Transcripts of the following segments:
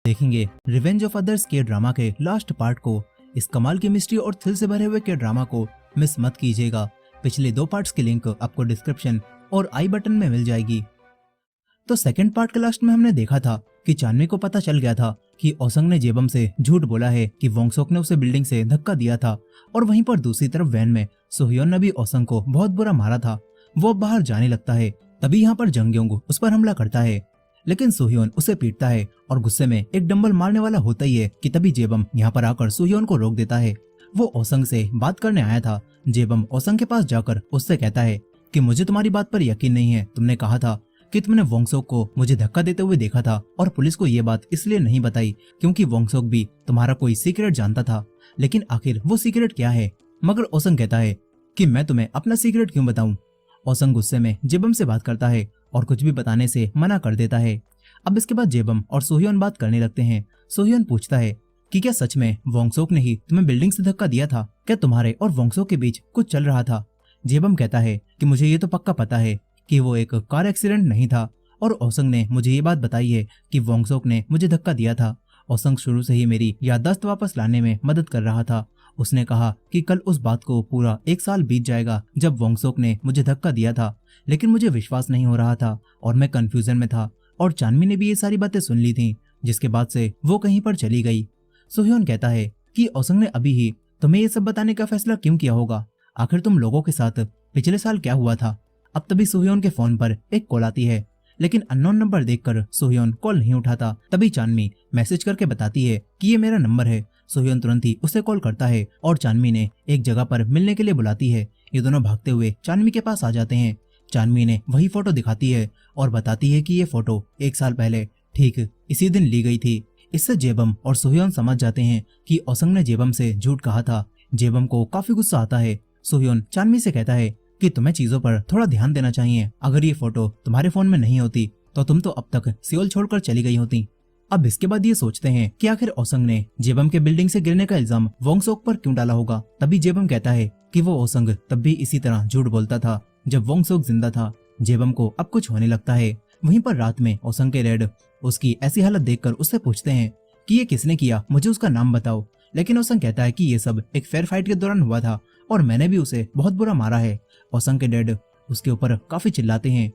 देखेंगे revenge of others के drama के लास्ट पार्ट को। इस कमाल की मिस्ट्री और थ्रिल से भरे हुए के ड्रामा को मिस मत कीजिएगा। पिछले 2 पार्ट्स की लिंक आपको डिस्क्रिप्शन और आई बटन में मिल जाएगी। तो सेकंड पार्ट के लास्ट में हमने देखा था कि चांदनी को पता चल गया था कि ओसंग ने जेबम से झूठ बोला है कि वोंगसोक ने उसे बिल्डिंग से धक्का दिया था। और वहीं पर दूसरी तरफ वैन में सोह्योन ने भी ओसंग को बहुत बुरा मारा था। वो अब बाहर जाने लगता है, तभी यहाँ पर जंगयोंग उस पर हमला करता है, लेकिन सोह्योन उसे पीटता है और गुस्से में एक डंबल मारने वाला होता ही है कि तभी जेबम यहाँ पर आकर सोह्योन को रोक देता है। वो ओसंग से बात करने आया था। जेबम ओसंग के पास जाकर उससे कहता है कि मुझे तुम्हारी बात पर यकीन नहीं है। तुमने कहा था कि तुमने वोंगसोक को मुझे धक्का देते हुए देखा था और पुलिस को ये बात इसलिए नहीं बताई क्योंकि वोंगसोक भी तुम्हारा कोई सीक्रेट जानता था। लेकिन आखिर वो सीक्रेट क्या है? मगर ओसंग कहता है कि मैं तुम्हें अपना सीक्रेट क्यों बताऊं। ओसंग गुस्से में जेबम से बात करता है और कुछ भी बताने से मना कर देता है। अब इसके बाद जेबम और सोह्योन बात करने लगते हैं। सोह्योन पूछता है कि क्या सच में वोंगसोक ने ही तुम्हें बिल्डिंग से धक्का दिया था? क्या तुम्हारे और वोंगसोक के बीच कुछ चल रहा था? जेबम कहता है कि मुझे ये तो पक्का पता है कि वो एक कार एक्सीडेंट नहीं था और ओसंग ने मुझे ये बात बताई है कि वोंगसोक ने मुझे धक्का दिया था। ओसंग शुरू से ही मेरी याददाश्त वापस लाने में मदद कर रहा था। उसने कहा कि कल उस बात को पूरा 1 साल बीत जाएगा जब वोंगसोक ने मुझे धक्का दिया था, लेकिन मुझे विश्वास नहीं हो रहा था और मैं कंफ्यूजन में था। और चांदनी ने भी ये सारी बातें सुन ली थी, जिसके बाद से वो कहीं पर चली गई। सोह्योन कहता है कि ओसंग ने अभी ही तुम्हें ये सब बताने का फैसला क्यों किया होगा? आखिर तुम लोगों के साथ पिछले साल क्या हुआ था? अब तभी सोह्योन के फोन पर एक कॉल आती है, लेकिन अननोन नंबर देखकर सोह्योन कॉल नहीं उठाता। तभी चांदनी मैसेज करके बताती है कि ये मेरा नंबर है। सोह्योन तुरंत ही उसे कॉल करता है और चांदनी ने एक जगह पर मिलने के लिए बुलाती है। ये दोनों भागते हुए चांदनी के पास आ जाते हैं। चांदनी ने वही फोटो दिखाती है और बताती है कि ये फोटो 1 साल पहले ठीक इसी दिन ली गई थी। इससे जेबम और सोह्योन समझ जाते हैं कि ओसंग ने जेबम से झूठ कहा था। जेबम को काफी गुस्सा आता है। सोह्योन चांदनी से कहता है कि तुम्हें चीजों पर थोड़ा ध्यान देना चाहिए। अगर ये फोटो तुम्हारे फोन में नहीं होती तो तुम तो अब तक सियोल छोड़कर चली गई होती। अब इसके बाद ये सोचते हैं कि आखिर ओसंग ने जेबम के बिल्डिंग से गिरने का इल्जाम वोंगसोक पर क्यों डाला होगा। तभी जेबम कहता है कि वो ओसंग तब भी इसी तरह झूठ बोलता था जब वोंगसोक जिंदा था। जेबम को अब कुछ होने लगता है। वहीं पर रात में ओसंग के डैड उसकी ऐसी हालत देखकर उससे पूछते हैं कि ये किसने किया, मुझे उसका नाम बताओ। लेकिन ओसंग कहता है कि ये सब एक फेयर फाइट के दौरान हुआ था और मैंने भी उसे बहुत बुरा मारा है। ओसंग के डैड उसके ऊपर काफी चिल्लाते हैं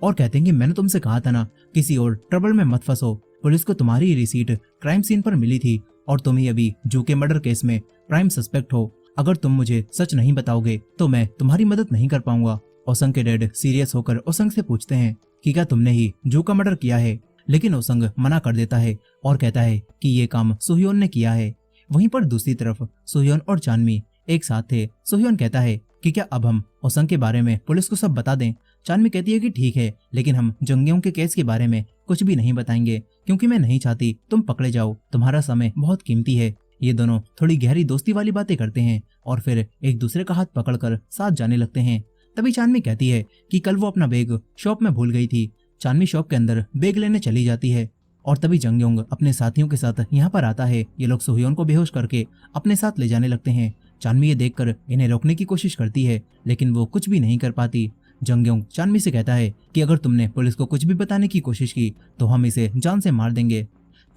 और कहते हैं कि मैंने तुमसे कहा था ना, किसी और ट्रबल में मत फंसो। पुलिस को तुम्हारी रिसीट क्राइम सीन पर मिली थी और तुम ही अभी जू के मर्डर केस में प्राइम सस्पेक्ट हो। अगर तुम मुझे सच नहीं बताओगे तो मैं तुम्हारी मदद नहीं कर पाऊंगा। ओसंग के डैड सीरियस होकर ओसंग से पूछते हैं कि क्या तुमने ही जू का मर्डर किया है? लेकिन ओसंग मना कर देता है और कहता है कि ये काम सोह्योन ने किया है। वहीं पर दूसरी तरफ सोह्योन और चांदनी एक साथ थे। सोह्योन कहता है कि क्या अब हम ओसंग के बारे में पुलिस को सब बता दें? चांदनी कहती है कि ठीक है, लेकिन हम जंगयों के केस के बारे में कुछ भी नहीं बताएंगे क्योंकि मैं नहीं चाहती तुम पकड़े जाओ। तुम्हारा समय बहुत कीमती है। ये दोनों थोड़ी गहरी दोस्ती वाली बातें करते हैं और फिर एक दूसरे का हाथ पकड़कर साथ जाने लगते हैं। तभी चांदनी कहती है कि कल वो अपना बैग शॉप में भूल गई थी। चांदनी शॉप के अंदर बैग लेने चली जाती है और तभी जंगयोंग अपने साथियों के साथ यहाँ पर आता है। ये लोग सोह्योन को बेहोश करके अपने साथ ले जाने लगते हैं। चांदनी ये देखकर इन्हें रोकने की कोशिश करती है, लेकिन वो कुछ भी नहीं कर पाती। जंगयोंग चांदनी से कहता है कि अगर तुमने पुलिस को कुछ भी बताने की कोशिश की तो हम इसे जान से मार देंगे।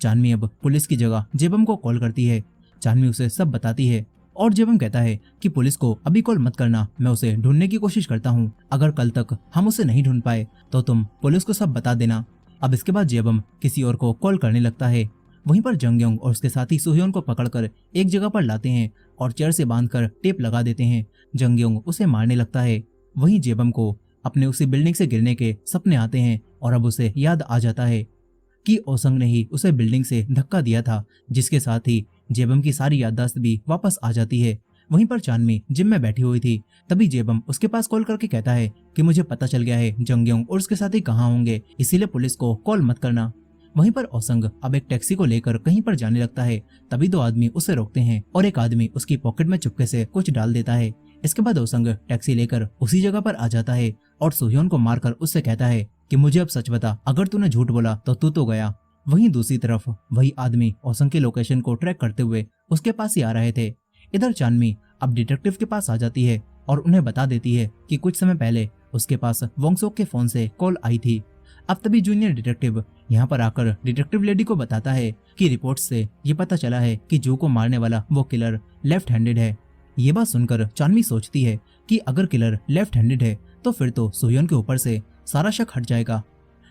चांदनी अब पुलिस की जगह जेबम को कॉल करती है। चांदनी उसे सब बताती है और जेबम कहता है कि पुलिस को अभी कॉल मत करना, मैं उसे ढूंढने की कोशिश करता हूँ। अगर कल तक हम उसे नहीं ढूंढ पाए तो तुम पुलिस को सब बता देना। अब इसके बाद जेबम किसी और को कॉल करने लगता है। वहीं पर जंगयोंग और उसके साथी सोह्योन को पकड़कर एक जगह पर लाते हैं और चेयर से बांधकर टेप लगा देते हैं। जंगयोंग उसे मारने लगता है। वहीं जेबम को अपने उसी बिल्डिंग से गिरने के सपने आते हैं और अब उसे याद आ जाता है कि ओसंग ने ही उसे बिल्डिंग से धक्का दिया था, जिसके साथ ही जेबम की सारी याददाश्त भी वापस आ जाती है। वहीं पर चांदनी जिम में बैठी हुई थी। तभी जेबम उसके पास कॉल करके कहता है कि मुझे पता चल गया है जंगयोंग और उसके साथी कहाँ होंगे, इसीलिए पुलिस को कॉल मत करना। वहीं पर ओसंग अब एक टैक्सी को लेकर कहीं पर जाने लगता है। तभी 2 आदमी उसे रोकते हैं और एक आदमी उसकी पॉकेट में चुपके से कुछ डाल देता है। इसके बाद ओसंग टैक्सी लेकर उसी जगह पर आ जाता है और सोह्योन को मारकर उससे कहता है कि मुझे अब सच बता, अगर तूने झूठ बोला तो तू तो गया। वहीं दूसरी तरफ वही आदमी ओसंग की लोकेशन को ट्रैक करते हुए उसके पास ही आ रहे थे। इधर चांदनी अब डिटेक्टिव के पास आ जाती है और उन्हें बता देती है कि कुछ समय पहले उसके पास वोंगसोक के फोन से कॉल आई थी। अब तभी जूनियर डिटेक्टिव यहाँ पर आकर डिटेक्टिव लेडी को बताता है कि रिपोर्ट से ये पता चला है कि जू को मारने वाला वो किलर लेफ्ट हैंडेड है। ये बात सुनकर चानवी सोचती है कि अगर किलर लेफ्ट हैंडेड है तो फिर तो सोह्योन के ऊपर से सारा शक हट जाएगा।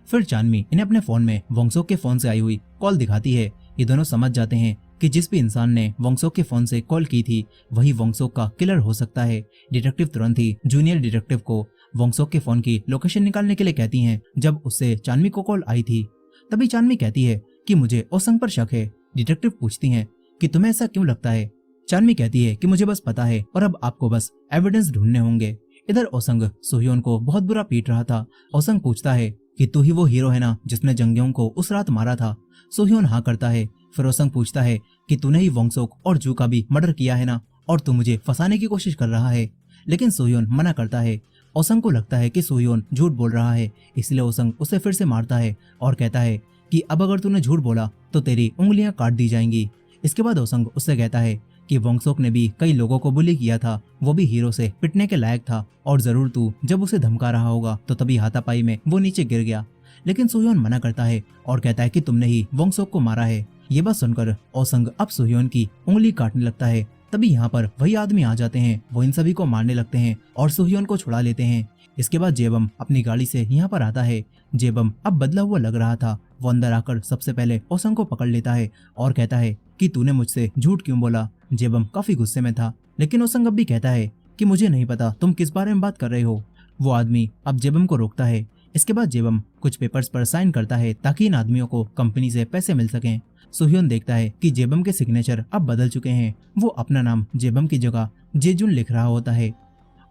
फिर चानवी इन्हें अपने फोन में वोंगसोक के फोन से आई हुई कॉल दिखाती है। ये दोनों समझ जाते हैं कि जिस भी इंसान ने वोंगसोक के फोन से कॉल की थी वही वोंगसोक का किलर हो सकता है। डिटेक्टिव तुरंत ही जूनियर डिटेक्टिव को वोंगसोक के फोन की लोकेशन निकालने के लिए कहती हैं। जब उससे चानवी को कॉल आई थी तभी चानवी कहती है कि मुझे ओसंग पर शक है। डिटेक्टिव पूछती हैं कि तुम्हें ऐसा क्यों लगता है। चानवी कहती है कि मुझे बस पता है और अब आपको बस एविडेंस ढूंढने होंगे। इधर ओसंग सोह्योन को बहुत बुरा पीट रहा था। ओसंग पूछता है कि तू ही वो हीरो है ना जिसने जंगयों को उस रात मारा था। सोह्योन हाँ करता है। फिर ओसंग पूछता है कि तूने ही वोंगसोक और जू का भी मर्डर किया है ना और तू मुझे फंसाने की कोशिश कर रहा है। लेकिन सोह्योन मना करता है। ओसंग को लगता है कि सोह्योन झूठ बोल रहा है, इसलिए ओसंग उसे फिर से मारता है और कहता है कि अब अगर तूने झूठ बोला तो तेरी उंगलियां काट दी जाएंगी। इसके बाद ओसंग उससे कहता है कि वोंगसोक ने भी कई लोगों को बुली किया था, वो भी हीरो से पिटने के लायक था और जरूर तू जब उसे धमका रहा होगा तो तभी हाथापाई में वो नीचे गिर गया। लेकिन सोह्योन मना करता है और कहता है कि तुमने ही वोंगसोक को मारा है। ये बात सुनकर ओसंग अब सोह्योन की उंगली काटने लगता है। तभी यहाँ पर वही आदमी आ जाते हैं। वो इन सभी को मारने लगते हैं और सोह्योन को छुड़ा लेते हैं। इसके बाद जेबम अपनी गाड़ी से यहाँ पर आता है। जेबम अब बदला हुआ लग रहा था। वो अंदर आकर सबसे पहले ओसंग को पकड़ लेता है और कहता है कि तूने मुझसे झूठ क्यों बोला। जेबम काफी गुस्से में था, लेकिन ओसंग अब भी कहता है कि मुझे नहीं पता तुम किस बारे में बात कर रहे हो। वो आदमी अब जेबम को रोकता है। इसके बाद जेबम कुछ पेपर्स पर साइन करता है ताकि इन आदमियों को कंपनी से पैसे मिल सकें। सोह्योन देखता है कि जेबम के सिग्नेचर अब बदल चुके हैं। वो अपना नाम जेबम की जगह जेजुन लिख रहा होता है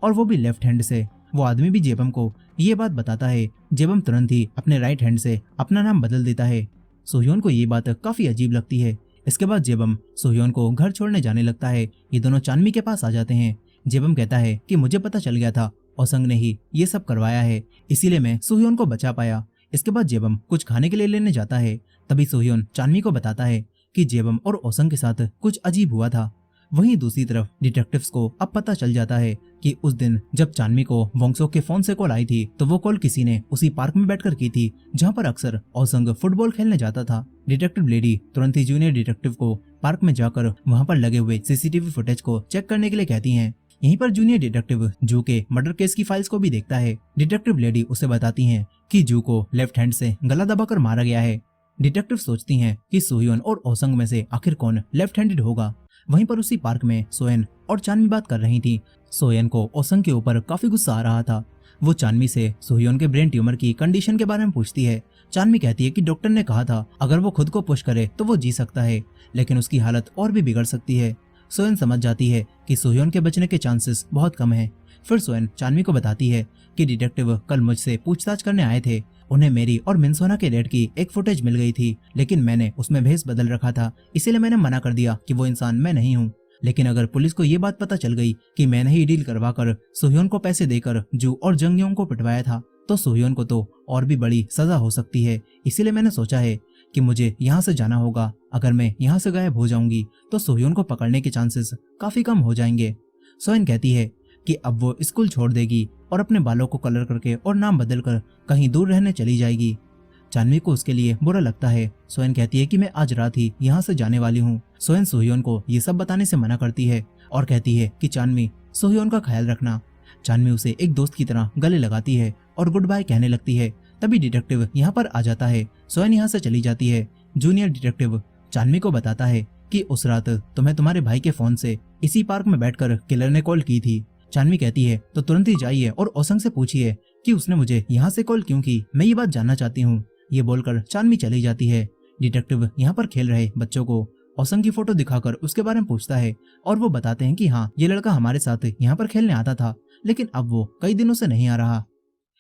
और वो भी लेफ्ट हैंड से। वो आदमी भी जेबम को ये बात बताता है। जेबम तुरंत ही अपने राइट हैंड से अपना नाम बदल देता है। सोह्योन को ये बात काफी अजीब लगती है। इसके बाद जेबम सोह्योन को घर छोड़ने जाने लगता है। ये दोनों चानवी के पास आ जाते हैं। जेबम कहता है कि मुझे पता चल गया था ओसंग ने ही ये सब करवाया है, इसीलिए मैं सोह्योन को बचा पाया। इसके बाद जेबम कुछ खाने के लिए लेने जाता है। तभी सोह्योन चानवी को बताता है कि जेबम और ओसंग के साथ कुछ अजीब हुआ था। वहीं दूसरी तरफ डिटेक्टिव्स को अब पता चल जाता है कि उस दिन जब चानवी को वोंगसोक के फोन से कॉल आई थी तो वो कॉल किसी ने उसी पार्क में बैठकर की थी जहां पर अक्सर ओसंग फुटबॉल खेलने जाता था। डिटेक्टिव लेडी तुरंत ही जूनियर डिटेक्टिव को पार्क में जाकर वहां पर लगे हुए सीसीटीवी फुटेज को चेक करने के लिए कहती हैं। यहीं पर जूनियर डिटेक्टिव जू के मर्डर केस की फाइल्स को भी देखता है। डिटेक्टिव लेडी उसे बताती हैं कि जू को लेफ्ट हैंड से गला दबाकर मारा गया है। डिटेक्टिव सोचती हैं कि सोह्योन और ओसंग में से आखिर कौन लेफ्ट हैंडेड होगा। वहीं पर उसी पार्क में सोएन और चानवी बात कर रही थी। सोएन को ओसंग के ऊपर काफी गुस्सा आ रहा था। वो चानवी से सोह्योन के ब्रेन ट्यूमर की कंडीशन के बारे में पूछती है। चानवी कहती है कि डॉक्टर ने कहा था अगर वो खुद को पुश करे तो वो जी सकता है, लेकिन उसकी हालत और भी बिगड़ सकती है। सोएन समझ जाती है कि सोह्योन के बचने के चांसेस बहुत कम हैं। फिर सोएन चानवी को बताती है कि डिटेक्टिव कल मुझसे पूछताछ करने आए थे। उन्हें मेरी और मिनसोना के डेड की एक फुटेज मिल गई थी, लेकिन मैंने उसमें भेस बदल रखा था, इसीलिए मैंने मना कर दिया कि वो इंसान मैं नहीं हूँ। लेकिन अगर पुलिस को ये बात पता चल गई कि मैंने ही डील करवाकर सोह्योन को पैसे देकर जू और जंगयों को पिटवाया था तो सोह्योन को तो और भी बड़ी सजा हो सकती है। इसीलिए मैंने सोचा है कि मुझे यहाँ से जाना होगा। अगर मैं यहाँ से गायब हो जाऊंगी तो सोह्योन को पकड़ने के चांसेस काफी कम हो जाएंगे। सोएन कहती है कि अब वो स्कूल छोड़ देगी और अपने बालों को कलर करके और नाम बदलकर कहीं दूर रहने चली जाएगी। चानवी को उसके लिए बुरा लगता है। सोएन कहती है कि मैं आज रात ही यहाँ से जाने वाली हूँ। सोएन सोह्योन को ये सब बताने से मना करती है और कहती है कि चानवी सोह्योन का ख्याल रखना। चानवी उसे एक दोस्त की तरह गले लगाती है और गुड बाय कहने लगती है। तभी डिटेक्टिव यहाँ पर आ जाता है। सोएन यहाँ से चली जाती है। जूनियर डिटेक्टिव चानवी को बताता है कि उस रात तुम्हें तुम्हारे भाई के फोन से इसी पार्क में बैठकर किलर ने कॉल की थी। चानवी कहती है तो तुरंत ही जाइए और ओसंग से पूछिए कि उसने मुझे यहाँ से कॉल क्यों की, मैं ये बात जानना चाहती हूँ। ये बोलकर चानवी चली जाती है। डिटेक्टिव यहाँ पर खेल रहे बच्चों को ओसंग की फोटो दिखाकर उसके बारे में पूछता है और वो बताते हैं कि हाँ, ये लड़का हमारे साथ यहाँ पर खेलने आता था, लेकिन अब वो कई दिनों से नहीं आ रहा।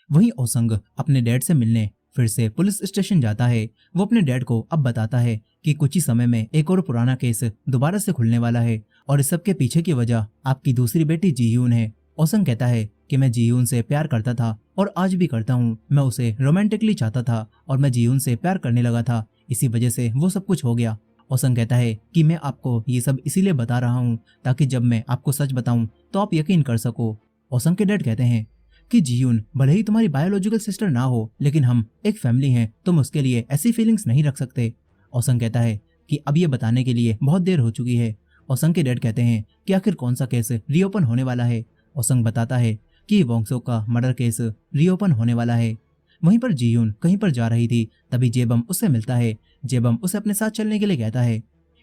वहीं ओसंग अपने डैड से मिलने फिर से पुलिस स्टेशन जाता है। वो अपने डैड को अब बताता है कि कुछ ही समय में एक और पुराना केस दोबारा से खुलने वाला है और इस सब के पीछे की वजह आपकी दूसरी बेटी जीयून है। ओसंग कहता है कि मैं जीयून से प्यार करता था और आज भी करता हूँ। मैं उसे रोमांटिकली चाहता था और मैं जीयून से प्यार करने लगा था, इसी वजह से वो सब कुछ हो गया। ओसंग कहता है कि मैं आपको ये सब इसीलिए बता रहा हूँ ताकि जब मैं आपको सच बताऊं तो आप यकीन कर सको। ओसंग के डैड कहते हैं कि जीयून भले ही तुम्हारी बायोलॉजिकल सिस्टर ना हो, लेकिन हम एक फैमिली हैं, तुम उसके लिए ऐसी फीलिंग्स नहीं रख सकते। ओसंग कहता है कि अब ये बताने के लिए बहुत देर हो चुकी है। ओसंग के डैड कहते हैं कि आखिर कौन सा केस रीओपन होने वाला है। ओसंग बताता है कि वोंगसोक का मर्डर केस रीओपन होने वाला है। वहीं पर जीयून कहीं पर जा रही थी, तभी जेबम उससे मिलता है। जेबम उसे अपने साथ चलने के लिए कहता है।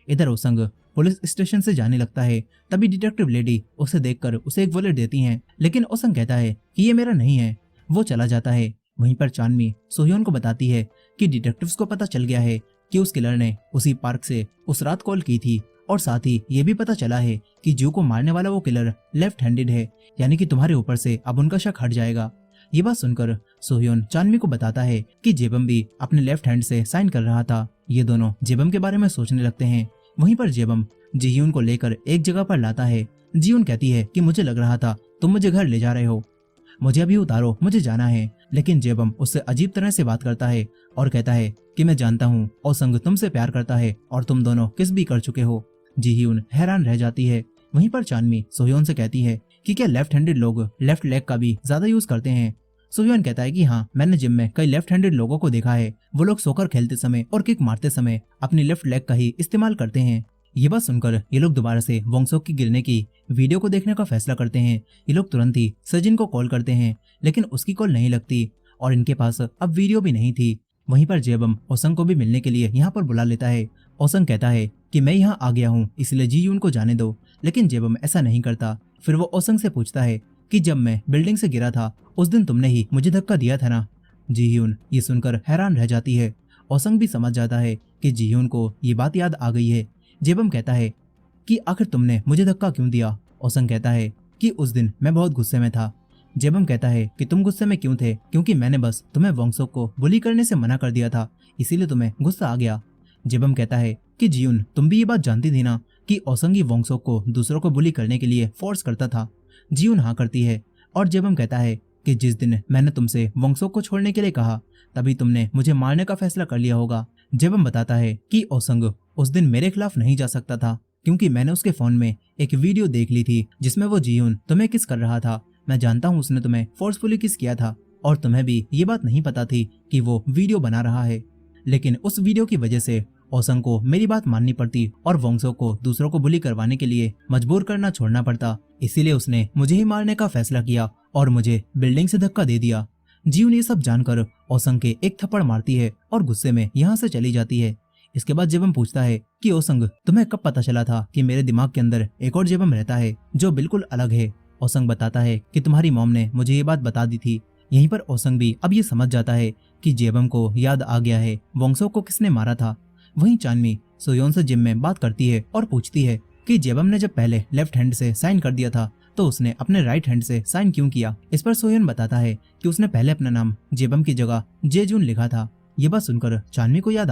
इधर ओसंग पुलिस स्टेशन से जाने लगता है, तभी डिटेक्टिव लेडी उसे देखकर उसे एक वॉलेट देती हैं, लेकिन ओसंग कहता है कि ये मेरा नहीं है। वो चला जाता है। वहीं पर चानमी सोह्योन को बताती है कि डिटेक्टिव्स को पता चल गया है कि उस किलर ने उसी पार्क से उस रात कॉल की थी, और साथ ही ये भी पता चला है कि जू को मारने वाला वो किलर लेफ्ट हैंडेड है, यानी कि तुम्हारे ऊपर से अब उनका शक हट जाएगा। ये बात सुनकर सोह्योन चानमी को बताता है कि जेबम भी अपने लेफ्ट हैंड से साइन कर रहा था। ये दोनों जेबम के बारे में सोचने लगते हैं। वहीं पर जेबम जीयून को लेकर एक जगह पर लाता है। जीयून कहती है कि मुझे लग रहा था तुम मुझे घर ले जा रहे हो, मुझे अभी उतारो, मुझे जाना है। लेकिन जेबम उससे अजीब तरह से बात करता है और कहता है कि मैं जानता हूँ ओसंग तुमसे प्यार करता है और तुम दोनों किस भी कर चुके हो। जीयून हैरान रह जाती है। वहीं पर चानमी सोह्योन से कहती है कि क्या लेफ्ट हैंडेड लोग लेफ्ट लेग का भी ज्यादा यूज करते हैं। सोह्योन कहता है कि हाँ, मैंने जिम में कई लेफ्ट हैंडेड लोगों को देखा है, वो लोग सोकर खेलते समय और किक मारते समय अपनी लेफ्ट लेग का ही इस्तेमाल करते हैं। ये बात सुनकर ये लोग दोबारा से वोंगसोक की गिरने की वीडियो को देखने का फैसला करते हैं। ये लोग तुरंत ही सजिन को कॉल करते हैं, लेकिन उसकी कॉल नहीं लगती और इनके पास अब वीडियो भी नहीं थी। वहीं पर जेबम ओसंग को भी मिलने के लिए यहाँ पर बुला लेता है। ओसंग कहता है कि मैं यहाँ आ गया हूँ, इसलिए जीयून को जाने दो, लेकिन जेबम ऐसा नहीं करता। फिर वो ओसंग से पूछता है कि जब मैं बिल्डिंग से गिरा था उस दिन तुमने ही मुझे धक्का दिया था ना। जीयून ये सुनकर हैरान रह जाती है। ओसंग भी समझ जाता है कि जीयून को ये बात याद आ गई है। जेबम कहता है कि आखिर तुमने मुझे धक्का क्यों दिया। ओसंग कहता है कि उस दिन मैं बहुत गुस्से में था। जेबम कहता है कि तुम गुस्से में क्यों थे, क्योंकि मैंने बस तुम्हें वोंगसोक को बुली करने से मना कर दिया था, इसीलिए तुम्हें गुस्सा आ गया। जेबम कहता है कि जीयून तुम भी ये बात जानती थी ना कि ओसंग ही वोंगसोक को दूसरों को बुली करने के लिए फोर्स करता था। जीयून हाँ करती है और जेबम कहता है कि जिस दिन मैंने तुमसे वोंगसोक को छोड़ने के लिए कहा, तभी तुमने मुझे मारने का फैसला कर लिया होगा। जेबम बताता है कि ओसंग उस दिन मेरे खिलाफ नहीं जा सकता था, क्योंकि मैंने उसके फोन में एक वीडियो देख ली थी जिसमें वो जीयून तुम्हें किस कर रहा था। मैं जानता हूँ उसने तुम्हें फोर्सफुली किस किया था और तुम्हें भी ये बात नहीं पता थी कि वो वीडियो बना रहा है, लेकिन उस वीडियो की वजह से ओसंग को मेरी बात माननी पड़ती और वोंगसोक को दूसरों को बुली करवाने के लिए मजबूर करना छोड़ना पड़ता, इसीलिए उसने मुझे ही मारने का फैसला किया और मुझे बिल्डिंग से धक्का दे दिया। जीयून ये सब जानकर ओसंग के एक थप्पड़ मारती है और गुस्से में यहाँ से चली जाती है। इसके बाद जेबम पूछता है कि ओसंग तुम्हें कब पता चला था कि मेरे दिमाग के अंदर एक और जेबम रहता है जो बिल्कुल अलग है। ओसंग बताता है कि तुम्हारी मॉम ने मुझे ये बात बता दी थी। यहीं पर ओसंग भी अब ये समझ जाता है कि जेबम को याद आ गया है वोंगसोक को किसने मारा था। वहीं चानमी सोह्योन से जिम में बात करती है और पूछती है कि जेबम ने जब पहले लेफ्ट हैंड से साइन कर दिया था तो उसने अपने राइट हैंड से साइन क्यों किया। इस पर सोह्योन बताता है कि उसने पहले अपना नाम जेबम की जगह जेजून लिखा था। ये बात सुनकर चानमी को याद